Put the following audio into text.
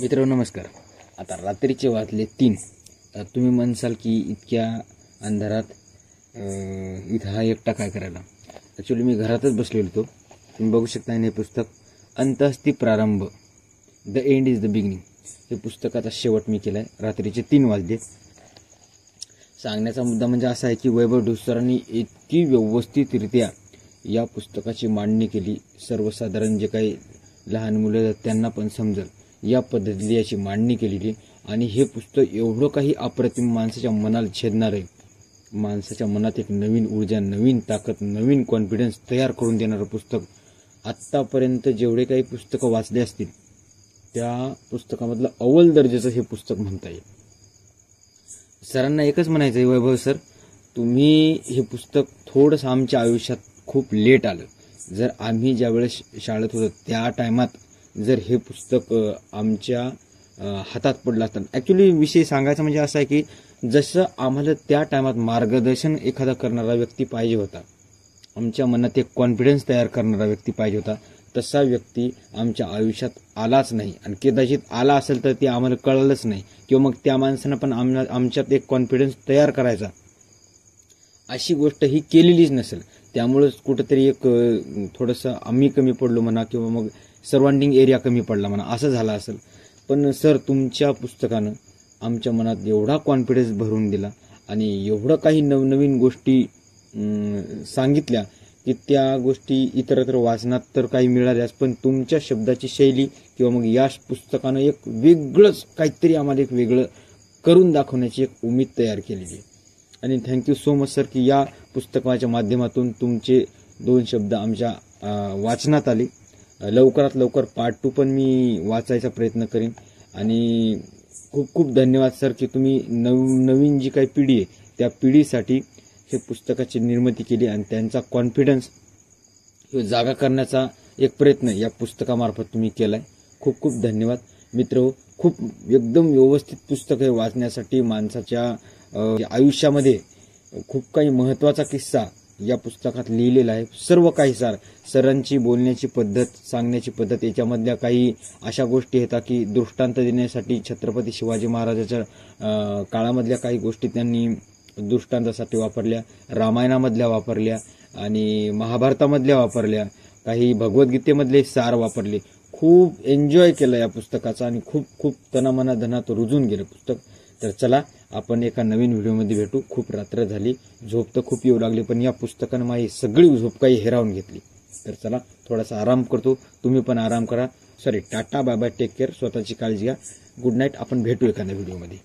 मित्रांनो नमस्कार. आता रात्रीचे वाजले 3. तुम्ही म्हणसाल की इतक्या अंधारात इथं हा एकटा काय करायला. ॲक्च्युली मी घरातच बसलेलो होतो. तुम्ही बघू शकता हे पुस्तक अंत अस्ति प्रारंभ, the end is the beginning, हे पुस्तकाचा शेवट मी केला आहे. रात्रीचे 3 वाजले. सांगण्याचा मुद्दा म्हणजे असा आहे की वैभव ढोसरांनी इतकी व्यवस्थितरित्या या पुस्तकाची मांडणी केली. सर्वसाधारण जे काही लहान मुलं त्यांना पण समजेल या पद्धतीने याची मांडणी केलेली. आणि हे पुस्तक एवढं काही अप्रतिम माणसाच्या मनाला छेदणार आहे. माणसाच्या मनात एक नवीन ऊर्जा, नवीन ताकद, नवीन कॉन्फिडन्स तयार करून देणारं पुस्तक. आत्तापर्यंत जेवढे काही पुस्तकं वाचले असतील त्या पुस्तकामधलं अव्वल दर्जाचं हे पुस्तक म्हणता येईल. सरांना एकच म्हणायचं आहे, वैभव सर तुम्ही हे पुस्तक थोडंसं आमच्या आयुष्यात खूप लेट आलं. जर आम्ही ज्यावेळेस शाळेत होतो त्या टायमात जर हे पुस्तक आमच्या हातात पडलं असतं. ॲक्च्युली विषय सांगायचा म्हणजे असा आहे की जसं आम्हाला त्या टायमात मार्गदर्शन एखादा करणारा व्यक्ती पाहिजे होता, आमच्या मनात एक कॉन्फिडन्स तयार करणारा व्यक्ती पाहिजे होता, तसा व्यक्ती आमच्या आयुष्यात आलाच नाही. आणि कदाचित आला असेल तर ते आम्हाला कळलंच नाही, किंवा मग त्या माणसानं पण आमच्यात एक कॉन्फिडन्स तयार करायचा अशी गोष्ट ही केलेलीच नसेल. त्यामुळेच कुठंतरी एक थोडंसं आम्ही कमी पडलो म्हणा, किंवा मग सर्वांडिंग एरिया कमी पडला म्हणा, असं झालं असेल. पण सर तुमच्या पुस्तकानं आमच्या मनात एवढा कॉन्फिडन्स भरून दिला आणि एवढं काही नवनवीन गोष्टी सांगितल्या की त्या गोष्टी इतरत्र वाचनात तर काही मिळाल्याच, पण तुमच्या शब्दाची शैली किंवा मग या पुस्तकानं एक वेगळंच काहीतरी आम्हाला एक वेगळं करून दाखवण्याची एक उमेद तयार केलेली आहे. आणि थँक्यू सो मच सर की या पुस्तकाच्या माध्यमातून तुमचे 2 शब्द आमच्या वाचनात आले. लवकरात लवकर पार्ट 2 पण मी वाचायचा प्रयत्न करेन. आणि खूप खूप धन्यवाद सर की तुम्ही नवीन जी काही पिढी आहे त्या पिढीसाठी हे पुस्तकाची निर्मिती केली आणि त्यांचा कॉन्फिडन्स जागा करण्याचा एक प्रयत्न या पुस्तकामार्फत तुम्ही केलाय. खूप खूप धन्यवाद मित्र. खूप एकदम व्यवस्थित पुस्तक हे वाचण्यासाठी. माणसाच्या आयुष्यामध्ये खूप काही महत्त्वाचा किस्सा या पुस्तकात लिहिलेला आहे. सर्व काही सरांची बोलण्याची पद्धत, सांगण्याची पद्धत, याच्यामधल्या काही अशा गोष्टी येतात की दृष्टांत देण्यासाठी छत्रपती शिवाजी महाराजाच्या काळामधल्या काही गोष्टी त्यांनी दृष्टांतासाठी वापरल्या, रामायणामधल्या वापरल्या आणि महाभारतामधल्या वापरल्या, काही भगवद्गीतेमधले सार वापरले. खूप एन्जॉय केलं या पुस्तकाचा आणि खूप खूप तनामनाधनात रुजून गेलं पुस्तक. तर चला आपण एका नवीन व्हिडिओमध्ये भेटू. खूप रात्र झाली, झोप तर खूप येऊ लागली, पण या पुस्तकानं माझी सगळी झोप काही हिरावून घेतली. तर चला थोडासा आराम करतो. तुम्ही पण आराम करा. Tata, bye bye, take care, स्वतःची काळजी घ्या. Good night. आपण भेटू एखाद्या व्हिडिओमध्ये.